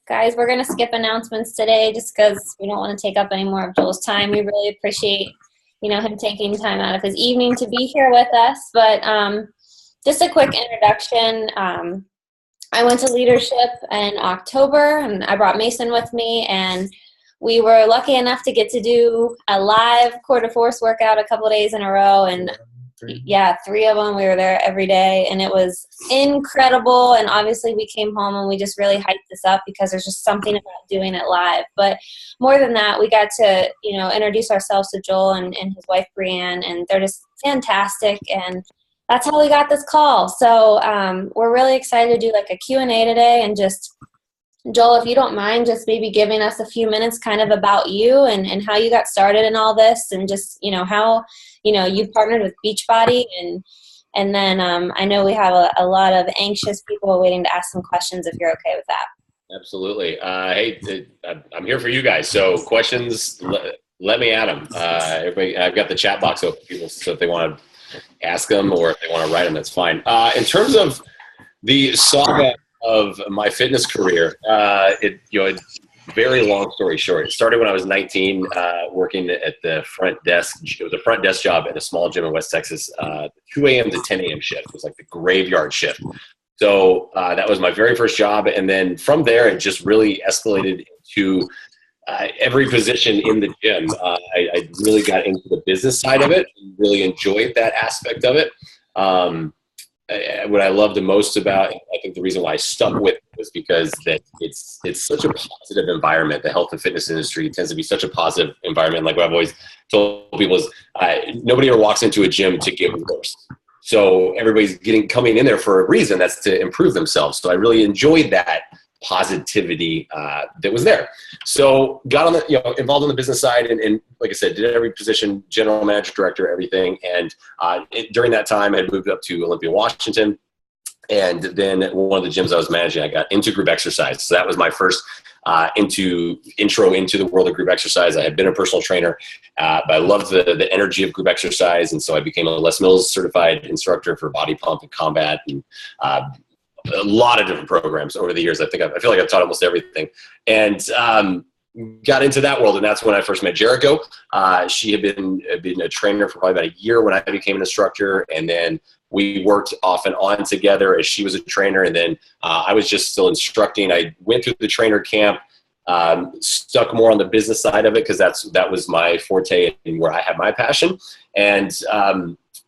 Guys, we're going to skip announcements today just because we don't want to take up any more of Joel's time. We really appreciate, him taking time out of his evening to be here with us. But just a quick introduction. I went to leadership in October, and I brought Mason with me, and we were lucky enough to get to do a live quarter force workout a couple of days in a row, and three of them. We were there every day, and it was incredible. And obviously we came home and we just really hyped this up because there's just something about doing it live. But more than that, we got to, introduce ourselves to Joel and his wife, Brianne, and they're just fantastic. And that's how we got this call. So we're really excited to do like a Q&A today, and just, Joel, if you don't mind just maybe giving us a few minutes kind of about you and how you got started in all this, and just, how, you've partnered with Beachbody, and then I know we have a lot of anxious people waiting to ask some questions if you're okay with that. Absolutely. Hey, I'm here for you guys. So questions, let me at them. Everybody, I've got the chat box open for people, so if they want to ask them or if they want to write them, that's fine. In terms of the saga of my fitness career, very long story short. It started when I was 19, working at the front desk. It was a front desk job at a small gym in West Texas, 2 a.m. to 10 a.m. shift. It was like the graveyard shift. So that was my very first job. And then from there, it just really escalated into every position in the gym. I really got into the business side of it, and really enjoyed that aspect of it. What I loved the most about it, I think the reason why I stuck with it was because that it's such a positive environment. The health and fitness industry tends to be such a positive environment. Like what I've always told people is nobody ever walks into a gym to get worse. So everybody's coming in there for a reason. That's to improve themselves. So I really enjoyed that positivity that was there. So got on the, involved in the business side, and like I said, did every position, general manager, director, everything. And during that time, I had moved up to Olympia, Washington. And then one of the gyms I was managing, I got into group exercise. So that was my first intro into the world of group exercise. I had been a personal trainer, but I loved the energy of group exercise. And so I became a Les Mills certified instructor for body pump and combat, and a lot of different programs over the years. I feel like I've taught almost everything, and got into that world. And that's when I first met Jericho. She had been a trainer for probably about a year when I became an instructor. And then we worked off and on together as she was a trainer. And then I was just still instructing. I went through the trainer camp, stuck more on the business side of it, because that was my forte and where I had my passion. And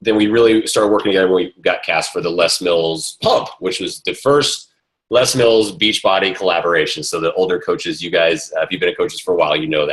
then we really started working together when we got cast for the Les Mills Pump, which was the first Les Mills Beachbody collaboration. So the older coaches, you guys, if you've been coaches for a while, you know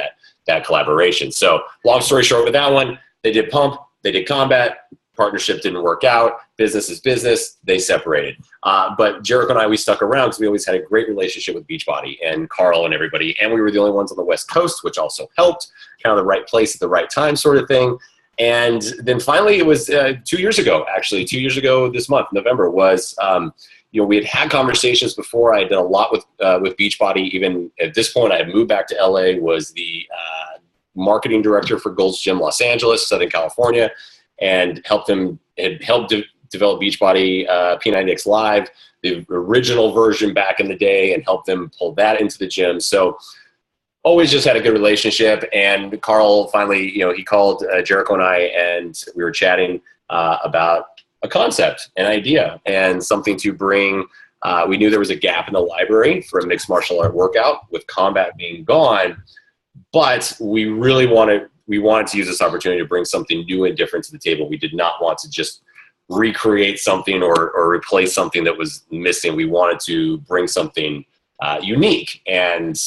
that collaboration. So long story short with that one, they did Pump, they did Combat, partnership didn't work out, business is business, they separated. But Jericho and I, we stuck around because we always had a great relationship with Beachbody and Carl and everybody. And we were the only ones on the West Coast, which also helped, kind of the right place at the right time sort of thing. And then finally, it was 2 years ago, actually, 2 years ago this month, November, was, we had conversations before. I had done a lot with Beachbody. Even at this point, I had moved back to LA, was the marketing director for Gold's Gym Los Angeles, Southern California, and helped develop Beachbody P90X Live, the original version back in the day, and helped them pull that into the gym. So always just had a good relationship. And Carl finally, he called Jericho and I, and we were chatting about a concept, an idea, and something to bring. We knew there was a gap in the library for a mixed martial art workout with combat being gone, but we really wanted to use this opportunity to bring something new and different to the table. We did not want to just recreate something or replace something that was missing. We wanted to bring something unique, and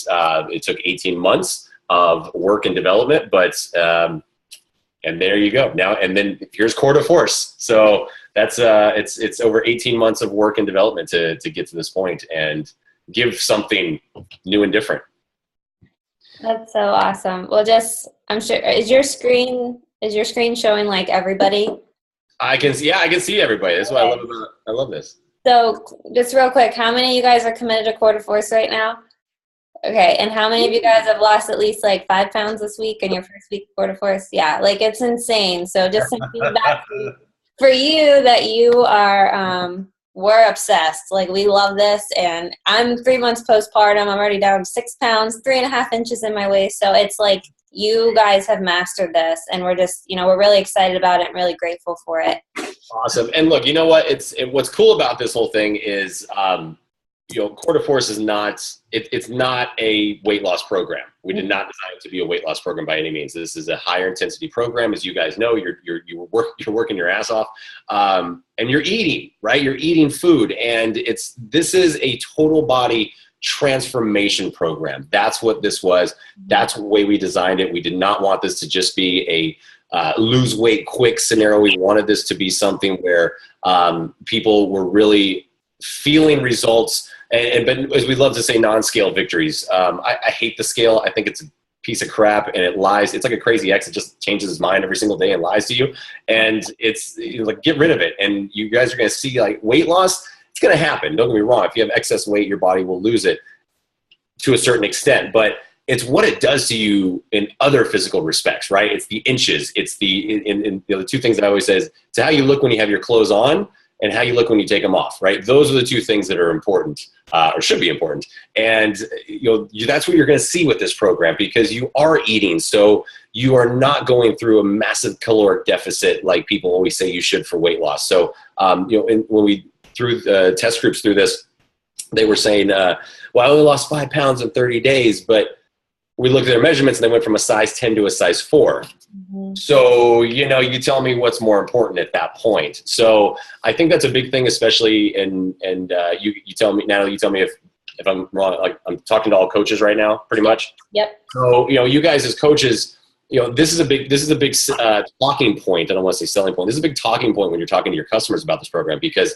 it took 18 months of work and development, but and there you go now. And then here's Core de Force. So that's it's over 18 months of work and development to get to this point and give something new and different. That's so awesome. Well, I'm sure, is your screen showing like everybody? I can see everybody. That's what I love this. So just real quick, how many of you guys are committed to Core de Force right now? Okay, and how many of you guys have lost at least like 5 pounds this week in your first week of Core de Force? Yeah, like it's insane. So just some feedback for you that you are we're obsessed. Like, we love this, and I'm 3 months postpartum. I'm already down 6 pounds, 3.5 inches in my waist. So it's like, you guys have mastered this, and we're just, we're really excited about it and really grateful for it. Awesome. And look, you know what? What's cool about this whole thing is, Quarter Force is not, it's not a weight loss program. We did not design it to be a weight loss program by any means. This is a higher intensity program. As you guys know, you're working your ass off, and you're eating, right? You're eating food, and this is a total body transformation program. That's what this was. That's the way we designed it. We did not want this to just be a lose weight quick scenario. We wanted this to be something where people were really feeling results, but as we love to say, non-scale victories. I hate the scale. I think it's a piece of crap, and it lies. It's like a crazy ex. It just changes his mind every single day and lies to you. And it's like, get rid of it. And you guys are going to see, like, weight loss. It's going to happen. Don't get me wrong. If you have excess weight, your body will lose it to a certain extent. But it's what it does to you in other physical respects, right? It's the inches. It's the two things that I always say is, it's how you look when you have your clothes on and how you look when you take them off, right? Those are the two things that are important, or should be important. And that's what you're going to see with this program, because you are eating, so you are not going through a massive caloric deficit like people always say you should for weight loss. So, when we threw the test groups through this, they were saying, well, I only lost 5 pounds in 30 days, but we looked at their measurements and they went from a size 10 to a size 4. Mm-hmm. So, you tell me what's more important at that point. So I think that's a big thing, especially you tell me, Natalie, you tell me if I'm wrong. Like, I'm talking to all coaches right now, pretty much. Yep. So, you guys as coaches, this is a big talking point. I don't want to say selling point. This is a big talking point when you're talking to your customers about this program, because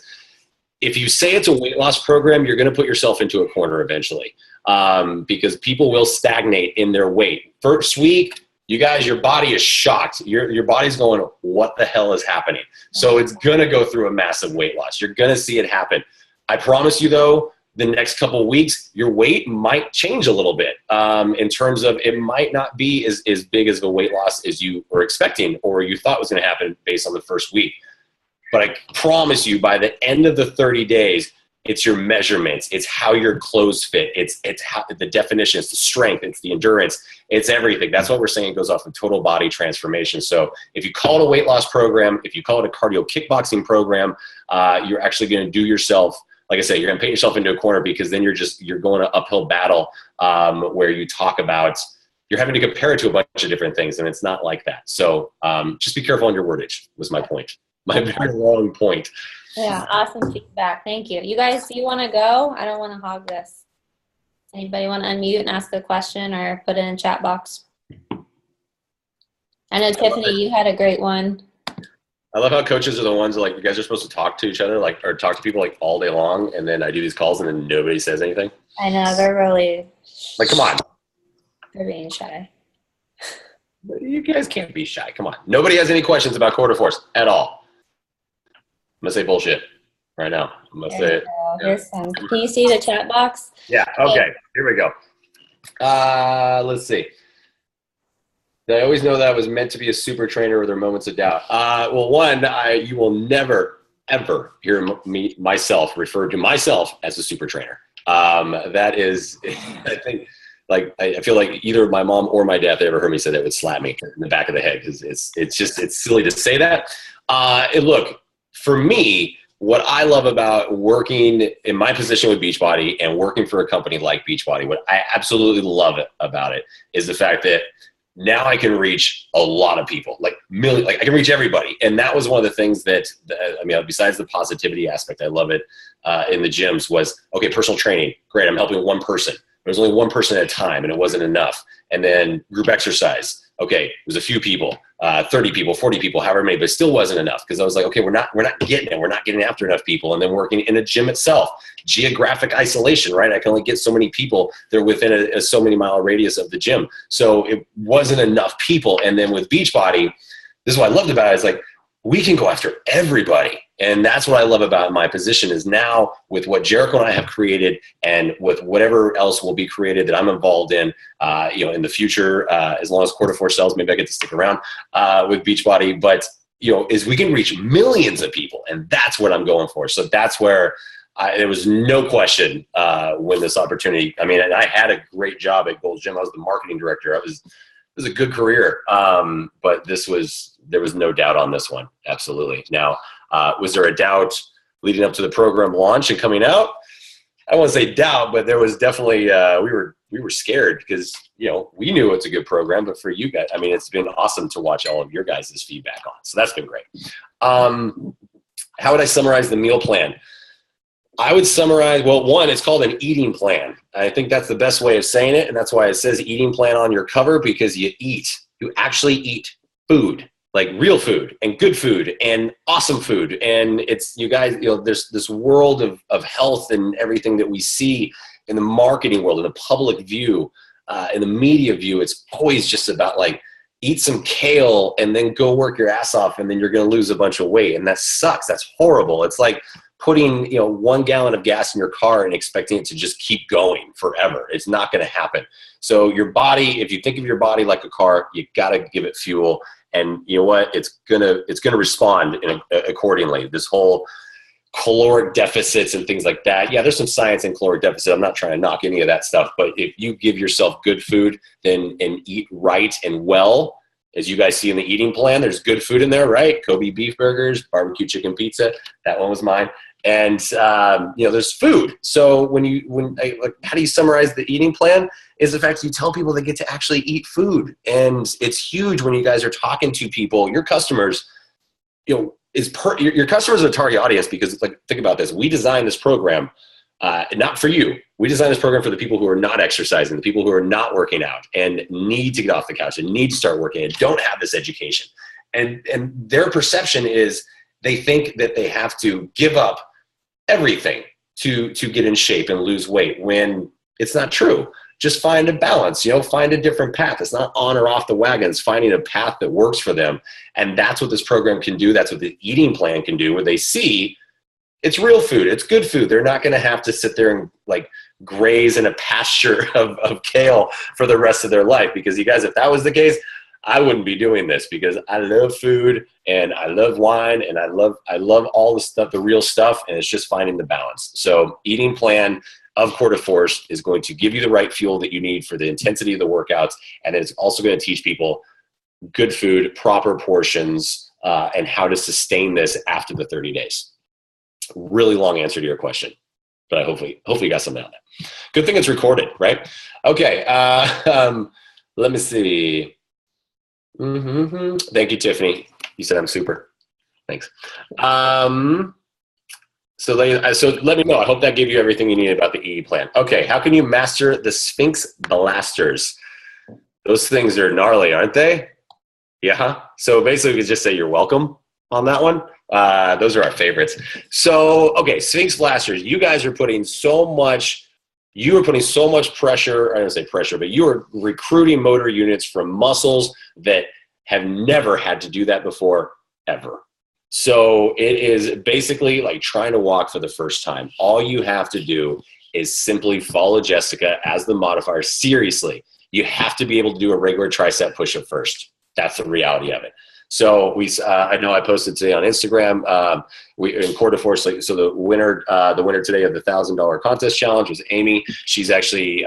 if you say it's a weight loss program, you're going to put yourself into a corner eventually, because people will stagnate in their weight. First week, you guys, your body is shocked. Your body's going, what the hell is happening? So it's going to go through a massive weight loss. You're going to see it happen. I promise you, though, the next couple of weeks, your weight might change a little bit, in terms of, it might not be as big as the weight loss as you were expecting or you thought was going to happen based on the first week. But I promise you, by the end of the 30 days, it's your measurements. It's how your clothes fit. It's how the definition. It's the strength. It's the endurance. It's everything. That's what we're saying goes off of total body transformation. So if you call it a weight loss program, if you call it a cardio kickboxing program, you're actually going to do yourself, like I said, you're going to paint yourself into a corner, because then you're going an uphill battle, where you talk about, you're having to compare it to a bunch of different things, and it's not like that. So just be careful on your wordage, was my point. My very long point. Yeah, awesome feedback. Thank you. You guys, do you want to go? I don't want to hog this. Anybody want to unmute and ask a question or put it in the chat box? I know, Tiffany, you had a great one. I love how coaches are the ones that, like, you guys are supposed to talk to each other, like, or talk to people, like, all day long, and then I do these calls and then nobody says anything. I know, they're really, like, come on. They're being shy. You guys can't be shy. Come on. Nobody has any questions about Quarter Force at all. I'm going to say bullshit right now. I'm going to say it. Here's some. Can you see the chat box? Yeah. Okay. Here we go. Let's see. I always know that I was meant to be a super trainer, or there are moments of doubt. Well, one, you will never, ever hear myself refer to myself as a super trainer. That is, I think, like, I feel like either my mom or my dad, if they ever heard me say that, would slap me in the back of the head, because it's silly to say that. Look, for me, what I love about working in my position with Beachbody and working for a company like Beachbody, what I absolutely love about it is the fact that now I can reach a lot of people, like millions, like I can reach everybody. And that was one of the things that, besides the positivity aspect, I love it in the gyms was, okay, personal training, great. I'm helping one person. There was only one person at a time, and it wasn't enough. And then group exercise. Okay, it was a few people, 30 people, 40 people, however many, but it still wasn't enough, because I was like, okay, we're not getting it. We're not getting after enough people. And then working in a gym itself, geographic isolation, right? I can only get so many people. They're within a so many mile radius of the gym. So it wasn't enough people. And then with Beachbody, this is what I loved about it, is like, we can go after everybody. And that's what I love about my position, is now with what Jericho and I have created, and with whatever else will be created that I'm involved in, in the future, as long as Quarter Force sells, maybe I get to stick around with Beachbody. But is we can reach millions of people, and that's what I'm going for. So that's where there was no question when this opportunity. I mean, and I had a great job at Gold's Gym. I was the marketing director. It was a good career, but there was no doubt on this one. Absolutely. Now, was there a doubt leading up to the program launch and coming out? I won't say doubt, but there was definitely we were scared because we knew it's a good program, but for you guys, I mean, it's been awesome to watch all of your guys' feedback on. So that's been great. How would I summarize the meal plan? I would summarize, well, one, it's called an eating plan. I think that's the best way of saying it, and that's why it says eating plan on your cover, because you actually eat food, like real food and good food and awesome food. And it's, you guys, there's this world of health and everything that we see in the marketing world, in the public view, in the media view. It's always just about like, eat some kale and then go work your ass off and then you're going to lose a bunch of weight. And that sucks. That's horrible. It's like putting 1 gallon of gas in your car and expecting it to just keep going forever. It's not going to happen. So your body, if you think of your body like a car, you got to give it fuel. And you know what? It's gonna respond accordingly. This whole caloric deficits and things like that. Yeah, there's some science in caloric deficit. I'm not trying to knock any of that stuff. But if you give yourself good food, and eat right and well, as you guys see in the eating plan, there's good food in there, right? Kobe beef burgers, barbecue chicken pizza. That one was mine. And there's food. So how do you summarize the eating plan? Is the fact you tell people they get to actually eat food. And it's huge when you guys are talking to people, your customers, your customers are a target audience, because think about this. We designed this program, not for you. We designed this program for the people who are not exercising, the people who are not working out and need to get off the couch and need to start working and don't have this education. And their perception is they think that they have to give up everything to get in shape and lose weight, when it's not true. Just find a balance, find a different path. It's not on or off the wagons, finding a path that works for them. And that's what this program can do. That's what the eating plan can do, where they see it's real food. It's good food. They're not going to have to sit there and graze in a pasture of kale for the rest of their life. Because you guys, if that was the case, I wouldn't be doing this, because I love food and I love wine and I love all the stuff, the real stuff. And it's just finding the balance. So eating plan of Core to Force is going to give you the right fuel that you need for the intensity of the workouts. And it's also going to teach people good food, proper portions, and how to sustain this after the 30 days. Really long answer to your question, but hopefully you got something out of that. Good thing it's recorded, right? Okay. Let me see. Thank you, Tiffany. You said I'm super. Thanks. So let me know. I hope that gave you everything you need about the EE plan. Okay, how can you master the Sphinx blasters? Those things are gnarly, aren't they? Yeah. So basically, we just say you're welcome on that one. Those are our favorites. So, okay, Sphinx blasters. You guys are putting so much. You are putting so much pressure. I don't say pressure, but you are recruiting motor units from muscles that have never had to do that before, ever. So it is basically like trying to walk for the first time. All you have to do is simply follow Jessica as the modifier. Seriously, you have to be able to do a regular tricep push-up first. That's the reality of it. So I know I posted today on Instagram. We in Core to Force. So the winner today of the $1,000 contest challenge was Amy. She's actually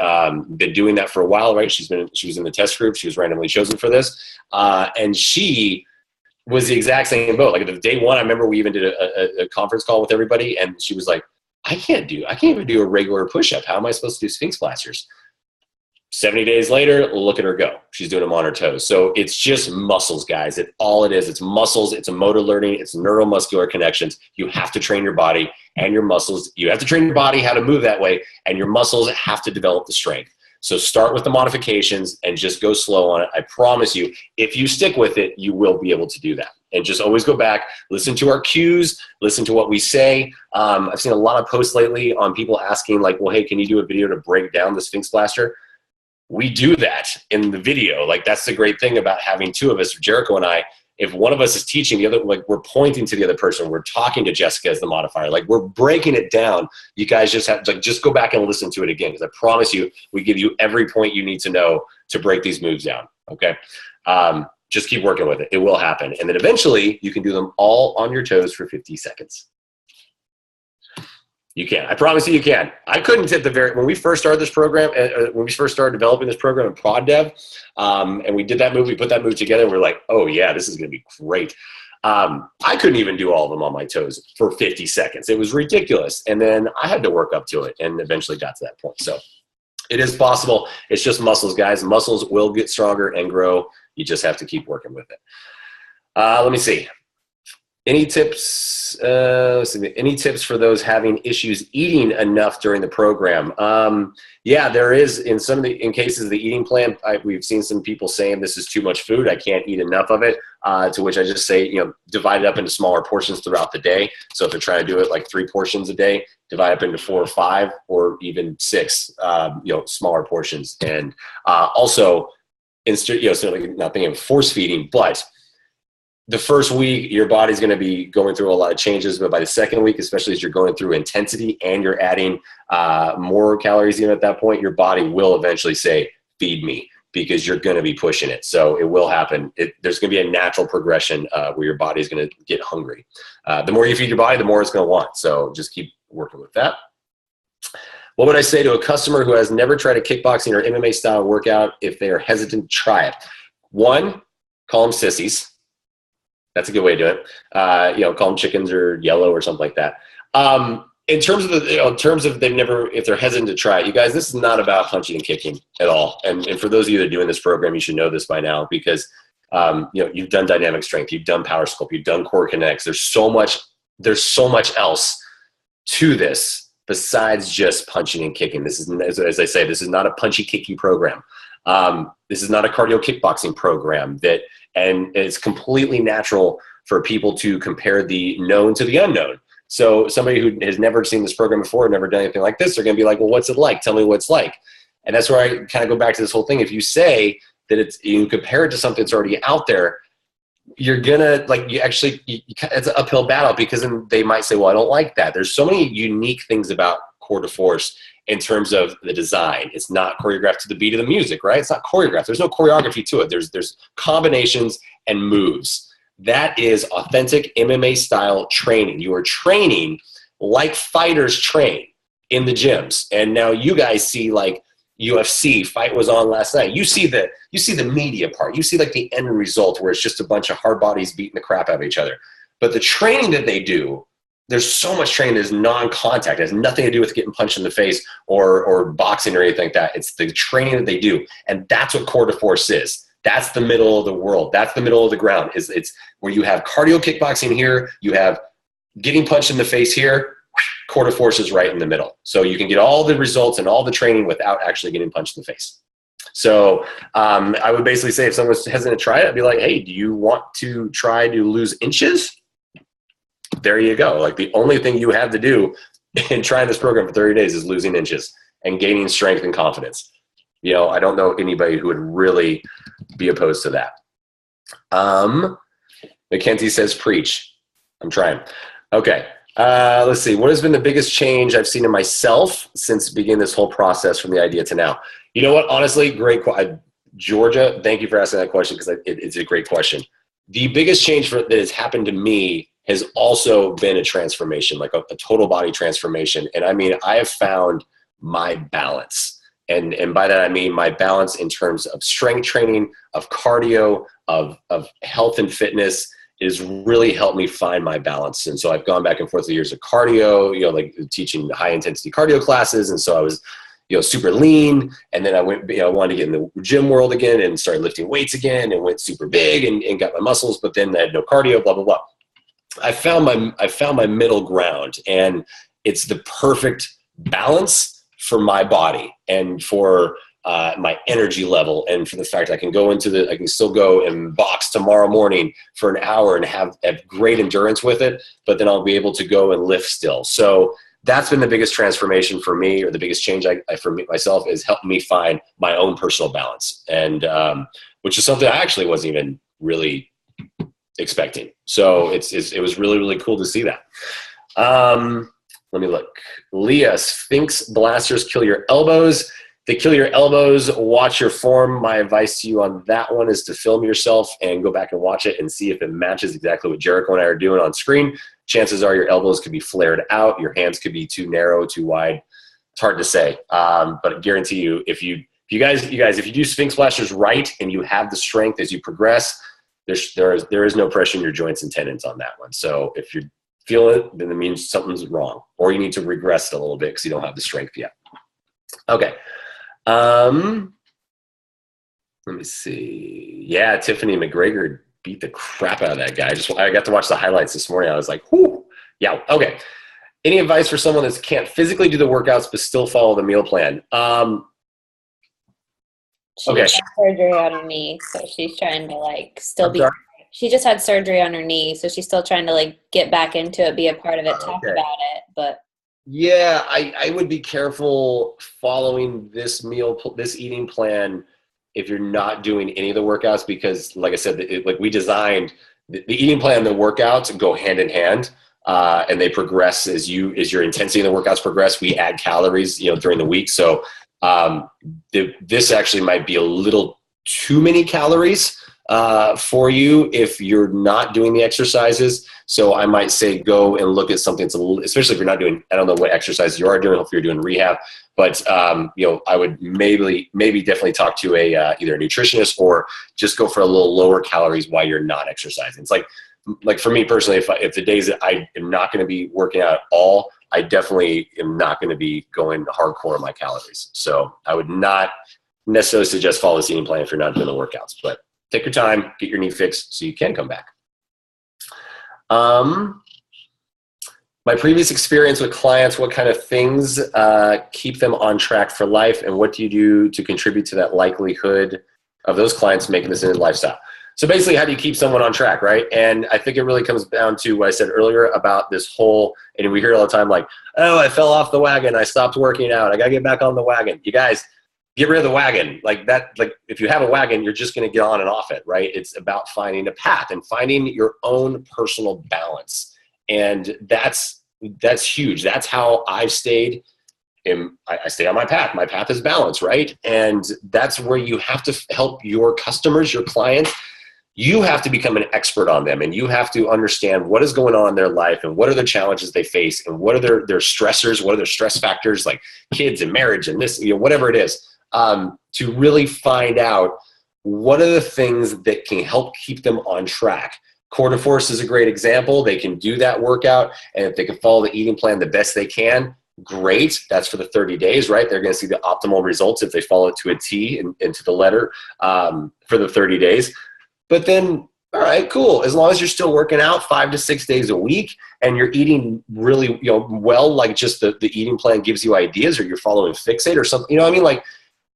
been doing that for a while, right? She was in the test group. She was randomly chosen for this, and she was the exact same boat. Like, the day one, I remember we even did a conference call with everybody, and she was like, I can't even do a regular push-up. How am I supposed to do Sphinx blasters? 70 days later, look at her go. She's doing them on her toes. So it's just muscles, guys. All it is. It's muscles. It's a motor learning. It's neuromuscular connections. You have to train your body and your muscles. You have to train your body how to move that way, and your muscles have to develop the strength. So start with the modifications and just go slow on it. I promise you, if you stick with it, you will be able to do that. And just always go back, listen to our cues, listen to what we say. I've seen a lot of posts lately on people asking like, well, hey, can you do a video to break down the Sphinx Blaster? We do that in the video. Like, that's the great thing about having two of us, Jericho and I. If one of us is teaching, the other, like, we're pointing to the other person. We're talking to Jessica as the modifier. Like, we're breaking it down. You guys just have to just go back and listen to it again, because I promise you, we give you every point you need to know to break these moves down. Okay. just keep working with it. It will happen. And then eventually you can do them all on your toes for 50 seconds. You can. I promise you can. I couldn't hit when we first started this program, when we first started developing this program in Prod Dev, and we did that move, we put that move together, and we're like, oh yeah, this is going to be great. I couldn't even do all of them on my toes for 50 seconds. It was ridiculous. And then I had to work up to it and eventually got to that point. So it is possible. It's just muscles, guys. Muscles will get stronger and grow. You just have to keep working with it. Let me see. Any tips? Any tips for those having issues eating enough during the program? Yeah, there is in cases of the eating plan. We've seen some people saying this is too much food. I can't eat enough of it. To which I just say, divide it up into smaller portions throughout the day. So if they're trying to do it like 3 portions a day, divide up into 4 or 5 or even 6, smaller portions. And also, certainly not thinking of force feeding, but the first week, your body's going to be going through a lot of changes, but by the second week, especially as you're going through intensity and you're adding more calories in at that point, your body will eventually say, feed me, because you're going to be pushing it. So it will happen. There's going to be a natural progression where your body's going to get hungry. The more you feed your body, the more it's going to want. So just keep working with that. What would I say to a customer who has never tried a kickboxing or MMA style workout if they are hesitant to try it? 1, call them sissies. That's a good way to do it. Call them chickens or yellow or something like that. In terms of if they're hesitant to try it, you guys, this is not about punching and kicking at all. And for those of you that are doing this program, you should know this by now because, you've done dynamic strength, you've done power sculpt, you've done core kinetics. There's so much else to this besides just punching and kicking. This is, as I say, this is not a punchy kicky program. This is not a cardio kickboxing program and it's completely natural for people to compare the known to the unknown. So somebody who has never seen this program before, never done anything like this, they're going to be like, well, what's it like? Tell me what it's like. And that's where I kind of go back to this whole thing. If you say that you compare it to something that's already out there, you're going to it's an uphill battle because then they might say, well, I don't like that. There's so many unique things about Core de Force in terms of the design. It's not choreographed to the beat of the music, right? It's not choreographed. There's no choreography to it. There's combinations and moves. That is authentic MMA style training. You are training like fighters train in the gyms. And now you guys see like UFC fight was on last night. You see the media part. You see like the end result where it's just a bunch of hard bodies beating the crap out of each other. But the training that they do, there's so much training that's non-contact. It has nothing to do with getting punched in the face or boxing or anything like that. It's the training that they do. And that's what Core de Force is. That's the middle of the world. That's the middle of the ground. It's where you have cardio kickboxing here. You have getting punched in the face here. Core de Force is right in the middle. So you can get all the results and all the training without actually getting punched in the face. So I would basically say if someone's hesitant to try it, I'd be like, hey, do you want to try to lose inches? There you go. Like the only thing you have to do in trying this program for 30 days is losing inches and gaining strength and confidence. I don't know anybody who would really be opposed to that. Mackenzie says, preach. I'm trying. Okay. Let's see. What has been the biggest change I've seen in myself since beginning this whole process from the idea to now? You know what? Honestly, great question. Georgia, thank you for asking that question because it's a great question. The biggest change that has happened to me has also been a transformation, like a total body transformation. And I mean, I have found my balance. And by that, I mean my balance in terms of strength training, of cardio, of health and fitness is really helped me find my balance. And so I've gone back and forth the years of cardio, like teaching high intensity cardio classes. And so I was, super lean. And then I went, I wanted to get in the gym world again and started lifting weights again and went super big and got my muscles, but then I had no cardio, blah, blah, blah. I found my middle ground, and it's the perfect balance for my body and for my energy level, and for the fact I can still go and box tomorrow morning for an hour and have great endurance with it, but then I'll be able to go and lift still. So that's been the biggest transformation for me, or the biggest change for myself, is helping me find my own personal balance, and which is something I actually wasn't even really expecting. So it was really, really cool to see that. Let me look. Leah thinks blasters kill your elbows. they kill your elbows, watch your form. My advice to you on that one is to film yourself and go back and watch it and see if it matches exactly what Jericho and I are doing on screen. Chances are your elbows could be flared out. Your hands could be too narrow, too wide. It's hard to say. But I guarantee you, if you do Sphinx Splashers right and you have the strength as you progress, there is no pressure in your joints and tendons on that one. So if you feel it, then it means something's wrong, or you need to regress it a little bit because you don't have the strength yet. Okay. Let me see. Yeah, Tiffany McGregor beat the crap out of that guy. I got to watch the highlights this morning. I was like, whoo. Yeah. Okay. Any advice for someone that can't physically do the workouts but still follow the meal plan? She just had surgery on her knee, so she's trying to still be. She just had surgery on her knee, so she's still trying to get back into it, be a part of it, talk about it. But yeah, I would be careful following this eating plan if you're not doing any of the workouts, because like I said, we designed the eating plan and the workouts go hand in hand. And they progress as your intensity in the workouts progress. We add calories, during the week. So this actually might be a little too many calories for you if you're not doing the exercises. So I might say go and look at something that's especially if you're not doing, I don't know what exercises you are doing. Hopefully you're doing rehab, but I would maybe definitely talk to either a nutritionist or just go for a little lower calories while you're not exercising. It's like for me personally, if the days that I am not going to be working out at all, I definitely am not going to be going hardcore on my calories. So I would not necessarily suggest follow this eating plan if you're not doing the workouts, but take your time, get your knee fixed so you can come back. My previous experience with clients, what kind of things keep them on track for life, and what do you do to contribute to that likelihood of those clients making this into a lifestyle? So basically, how do you keep someone on track, right? And I think it really comes down to what I said earlier about this whole, and we hear it all the time, oh, I fell off the wagon, I stopped working out, I got to get back on the wagon. You guys, get rid of the wagon. If you have a wagon, you're just going to get on and off it, right? It's about finding a path and finding your own personal balance. And that's huge. That's how I've stayed. I stay on my path. My path is balance, right? And that's where you have to help your customers, your clients. You have to become an expert on them, and you have to understand what is going on in their life and what are the challenges they face and what are their stressors, what are their stress factors, like kids and marriage and this, whatever it is, to really find out what are the things that can help keep them on track. Quarter Force is a great example. They can do that workout, and if they can follow the eating plan the best they can, great. That's for the 30 days, right? They're going to see the optimal results if they follow it to a T and to the letter for the 30 days. But then, all right, cool. As long as you're still working out 5 to 6 days a week and you're eating really, well, like just the eating plan gives you ideas, or you're following Fixate or something,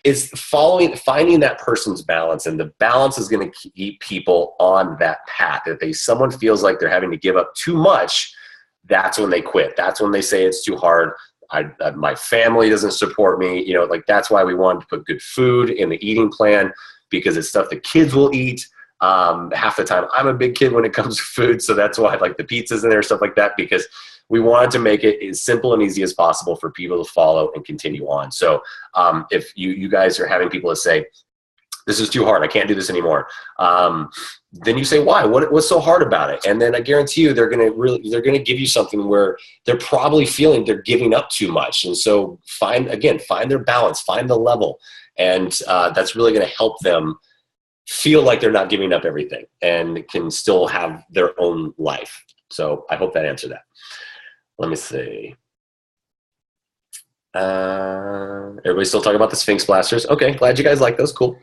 it's finding that person's balance, and the balance is going to keep people on that path. If someone feels like they're having to give up too much, that's when they quit. That's when they say it's too hard. My family doesn't support me. That's why we wanted to put good food in the eating plan, because it's stuff the kids will eat. Half the time I'm a big kid when it comes to food, so that's why I like the pizzas in there, stuff like that, because we wanted to make it as simple and easy as possible for people to follow and continue on. So if you guys are having people that say, this is too hard, I can't do this anymore, then you say, why? What's so hard about it? And then I guarantee you they're gonna give you something where they're probably feeling they're giving up too much. And so find their balance, find the level, and that's really gonna help them feel like they're not giving up everything and can still have their own life. So I hope that answered that. Let me see. Everybody still talking about the Sphinx blasters? Okay, glad you guys like those. Cool.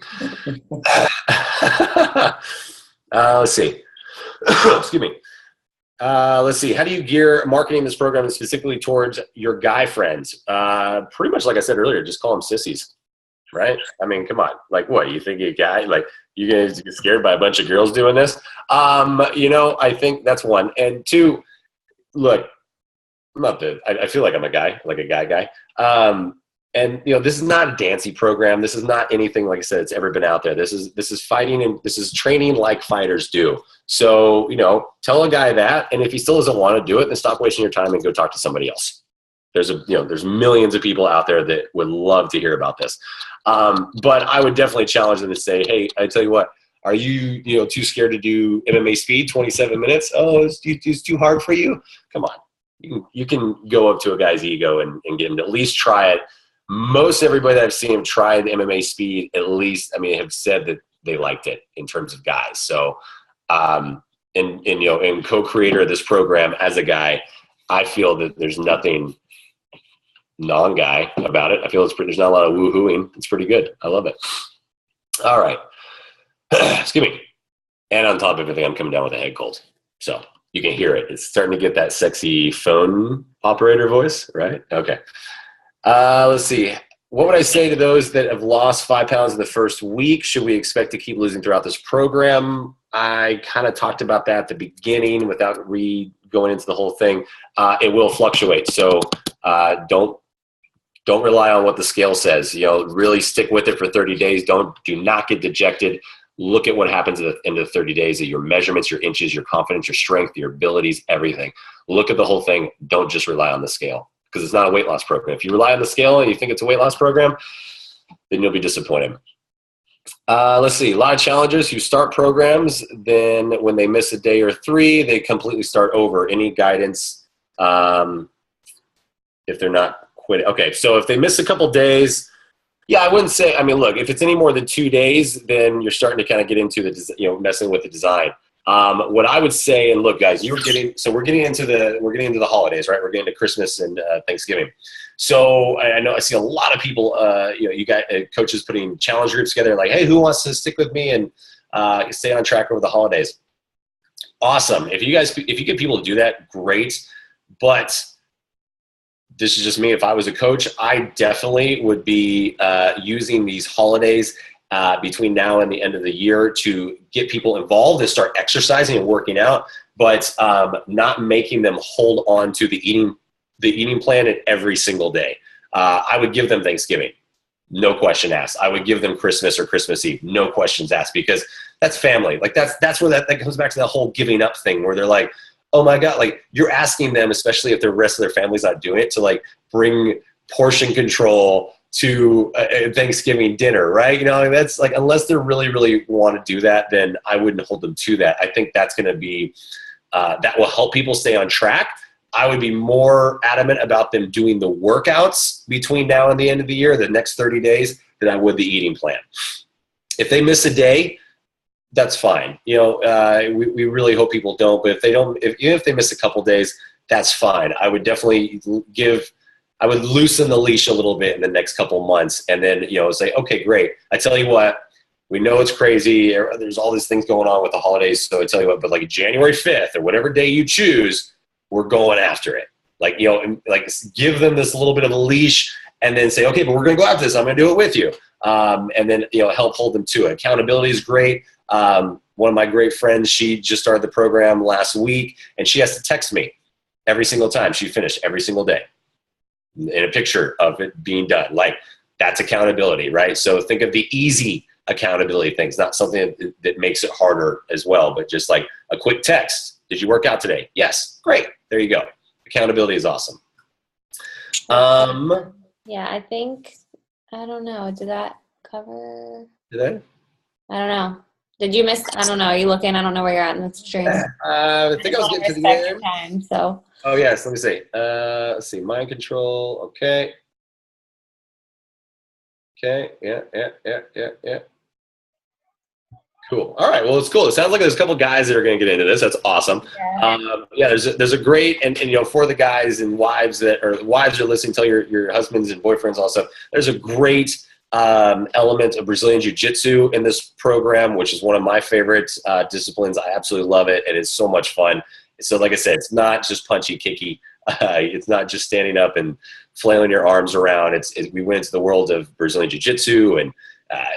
Let's see. Excuse me. Let's see. How do you gear marketing this program specifically towards your guy friends? Pretty much like I said earlier, just call them sissies, right? I mean, come on. What? You think a guy, you're going to get scared by a bunch of girls doing this? I think that's one. And two, look, I feel like I'm a guy, like a guy. And this is not a dancey program. This is not anything, like I said, it's ever been out there. This is fighting, and this is training like fighters do. So, tell a guy that, and if he still doesn't want to do it, then stop wasting your time and go talk to somebody else. there's millions of people out there that would love to hear about this. But I would definitely challenge them to say, hey, I tell you what, are you too scared to do MMA speed, 27 minutes? Oh, it's too hard for you? Come on. You can go up to a guy's ego and get him to at least try it. Most everybody that I've seen try the MMA speed, at least, have said that they liked it in terms of guys. So, and co-creator of this program as a guy, I feel that there's nothing non-guy about it. I feel there's not a lot of woo-hooing. It's pretty good. I love it. All right. Excuse me. And on top of everything, I'm coming down with a head cold. So you can hear it. It's starting to get that sexy phone operator voice, right? Okay. Let's see. What would I say to those that have lost 5 pounds in the first week? Should we expect to keep losing throughout this program? I kind of talked about that at the beginning without going into the whole thing. It will fluctuate. So don't rely on what the scale says. Really stick with it for 30 days. Do not get dejected. Look at what happens at the end of the 30 days, at your measurements, your inches, your confidence, your strength, your abilities, everything. Look at the whole thing. Don't just rely on the scale, because it's not a weight loss program. If you rely on the scale and you think it's a weight loss program, then you'll be disappointed. Let's see. A lot of challengers who start programs, then when they miss a day or 3, they completely start over. Any guidance if they're not quitting? Okay, so if they miss a couple days, yeah, I wouldn't say. Look, if it's any more than 2 days, then you're starting to kind of get into the messing with the design. What I would say, and look, guys, we're getting into the holidays, right? We're getting to Christmas and Thanksgiving. So I see a lot of people, you got coaches putting challenge groups together, like, hey, who wants to stick with me and stay on track over the holidays? Awesome. If you get people to do that, great. But this is just me. If I was a coach, I definitely would be using these holidays between now and the end of the year to get people involved and start exercising and working out, but not making them hold on to the eating plan every single day. I would give them Thanksgiving, no question asked. I would give them Christmas or Christmas Eve, no questions asked, because that's family. Like that's where that comes back to that whole giving up thing, where they're like, oh my God, like you're asking them, especially if the rest of their family's not doing it, to like bring portion control to a Thanksgiving dinner, right? That's like, unless they really, really want to do that, then I wouldn't hold them to that. I think that's going to be, that will help people stay on track. I would be more adamant about them doing the workouts between now and the end of the year, the next 30 days, than I would the eating plan. If they miss a day, that's fine. We really hope people don't, but even if they miss a couple days, that's fine. I would definitely I would loosen the leash a little bit in the next couple months, and then, say, okay, great. I tell you what, we know it's crazy. There's all these things going on with the holidays. So I tell you what, but like January 5th or whatever day you choose, we're going after it. Like, give them this little bit of a leash, and then say, okay, but we're going to go after this. I'm going to do it with you. And then, help hold them to it. Accountability is great. One of my great friends, she just started the program last week, and she has to text me every single time she finished, every single day, in a picture of it being done. Like, that's accountability, right? So think of the easy accountability things, not something that makes it harder as well, but just like a quick text. Did you work out today? Yes. Great. There you go. Accountability is awesome. Yeah, I don't know. Did that cover? Did I? I don't know. Did you miss? I don't know. Are you looking? I don't know where you're at in the stream. I think I was getting to the end. Time, so. Oh, yes. Let me see. Let's see. Mind control. Okay. Okay. Yeah. Cool. All right. Well, it's cool. It sounds like there's a couple guys that are going to get into this. That's awesome. Yeah. There's a great, and for the guys and wives that are listening, tell your husbands and boyfriends also, there's a great element of Brazilian Jiu-Jitsu in this program, which is one of my favorite disciplines. I absolutely love it, and it's so much fun. So like I said, it's not just punchy, kicky. It's not just standing up and flailing your arms around. We went into the world of Brazilian Jiu-Jitsu and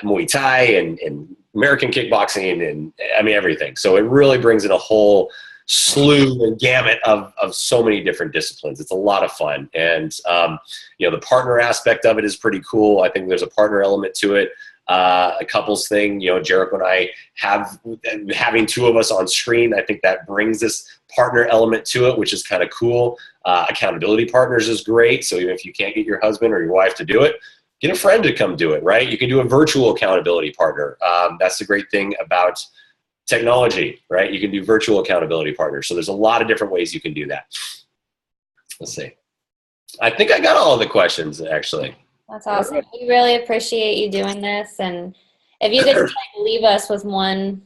Muay Thai and American kickboxing and everything. So it really brings in a whole slew and gamut of so many different disciplines. It's a lot of fun. And, the partner aspect of it is pretty cool. I think there's a partner element to it. a couples thing. You know, Jericho and I having two of us on screen, I think that brings this partner element to it, which is kind of cool. Accountability partners is great. So even if you can't get your husband or your wife to do it, get a friend to come do it, right? You can do a virtual accountability partner. That's the great thing about technology, right? You can do virtual accountability partners. So there's a lot of different ways you can do that. Let's see. I think I got all of the questions, actually. That's awesome. We really appreciate you doing this. And if you could just like leave us with one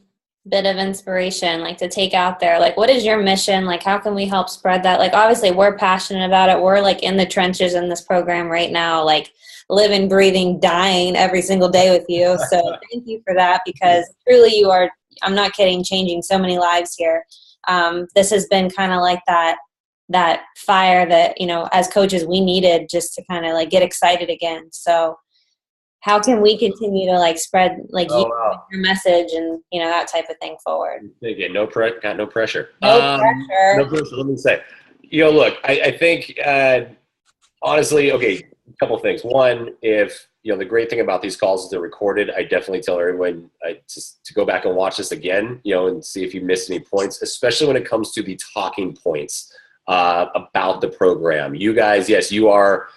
bit of inspiration, like to take out there, like what is your mission? Like how can we help spread that? Like obviously we're passionate about it. We're like in the trenches in this program right now, like living, breathing, dying every single day with you. So thank you for that, because truly you are, I'm not kidding, changing so many lives here. This has been kind of like that fire that, you know, as coaches we needed just to kind of like get excited again. So how can we continue to like spread like your message and, you know, that type of thing forward? Again, got no pressure. No pressure. No pressure. Let me say, you know, look, I think honestly, okay, a couple things. One, if, you know, the great thing about these calls is they're recorded. I definitely tell everyone to go back and watch this again, you know, and see if you missed any points, especially when it comes to the talking points about the program. You guys, yes, you are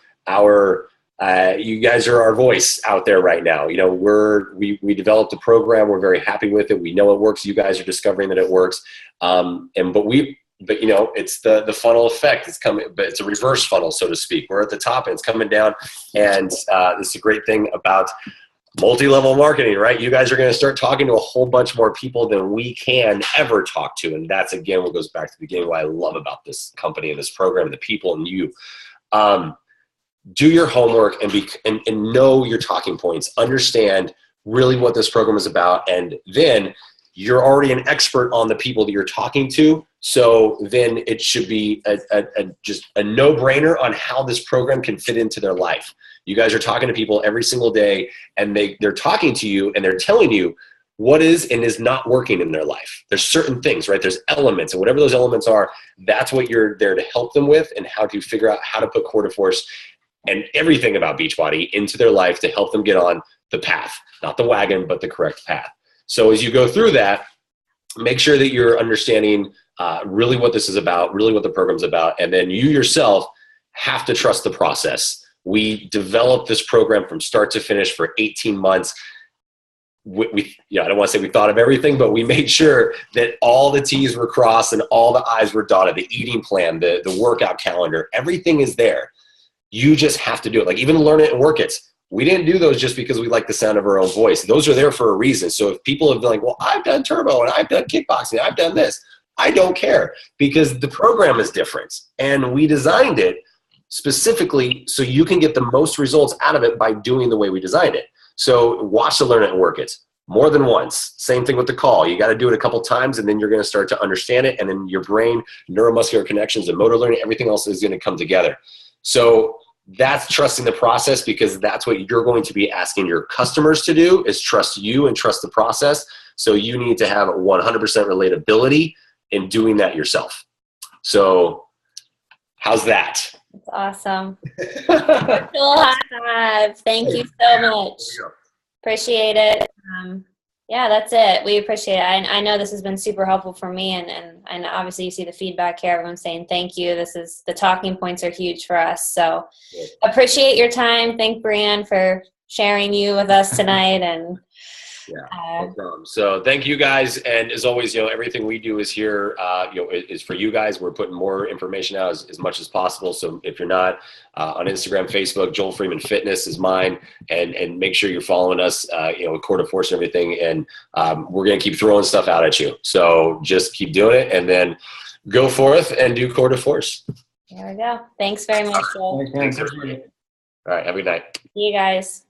you guys are our voice out there right now. You know, we developed a program. We're very happy with it. We know it works. You guys are discovering that it works. But you know, it's the funnel effect. It's coming, but it's a reverse funnel, so to speak. We're at the top and it's coming down. And this is a great thing about multi-level marketing, right? You guys are going to start talking to a whole bunch more people than we can ever talk to. And that's, again, what goes back to the beginning, what I love about this company and this program and the people and you. Do your homework and know your talking points. Understand really what this program is about. And then you're already an expert on the people that you're talking to. So then it should be just a no-brainer on how this program can fit into their life. You guys are talking to people every single day, and they're talking to you, and they're telling you what is and is not working in their life. There's certain things, right? There's elements, and whatever those elements are, that's what you're there to help them with, and how to figure out how to put Core de Force and everything about Beachbody into their life to help them get on the path, not the wagon, but the correct path. So as you go through that, make sure that you're understanding really what this is about, really what the program's about, and then you yourself have to trust the process. We developed this program from start to finish for 18 months. I don't want to say we thought of everything, but we made sure that all the T's were crossed and all the I's were dotted. The eating plan, the workout calendar, everything is there. You just have to do it. Like even Learn It and Work It. We didn't do those just because we like the sound of our own voice. Those are there for a reason. So if people have been like, well, I've done turbo and I've done kickboxing, I've done this, I don't care, because the program is different. And we designed it specifically so you can get the most results out of it by doing the way we designed it. So watch the Learn It and Work It more than once. Same thing with the call. You got to do it a couple times, and then you're going to start to understand it. And then your brain, neuromuscular connections, and motor learning, everything else is going to come together. So that's trusting the process, because that's what you're going to be asking your customers to do, is trust you and trust the process. So you need to have 100% relatability in doing that yourself. So how's that? That's awesome. Virtual high five. Thank you so much. Appreciate it. Yeah, that's it. We appreciate it. I know this has been super helpful for me, and obviously you see the feedback here. Everyone's saying thank you. The talking points are huge for us. So appreciate your time. Thank Brianne for sharing you with us tonight. And no problem. So thank you guys. And as always, everything we do is here, is for you guys. We're putting more information out as much as possible. So if you're not on Instagram, Facebook, Joel Freeman Fitness is mine, and make sure you're following us, with Core de Force and everything. And we're going to keep throwing stuff out at you. So just keep doing it, and then go forth and do Core de Force. There we go. Thanks very much, Joel. Thanks, everybody. All right. Have a good night. See you guys.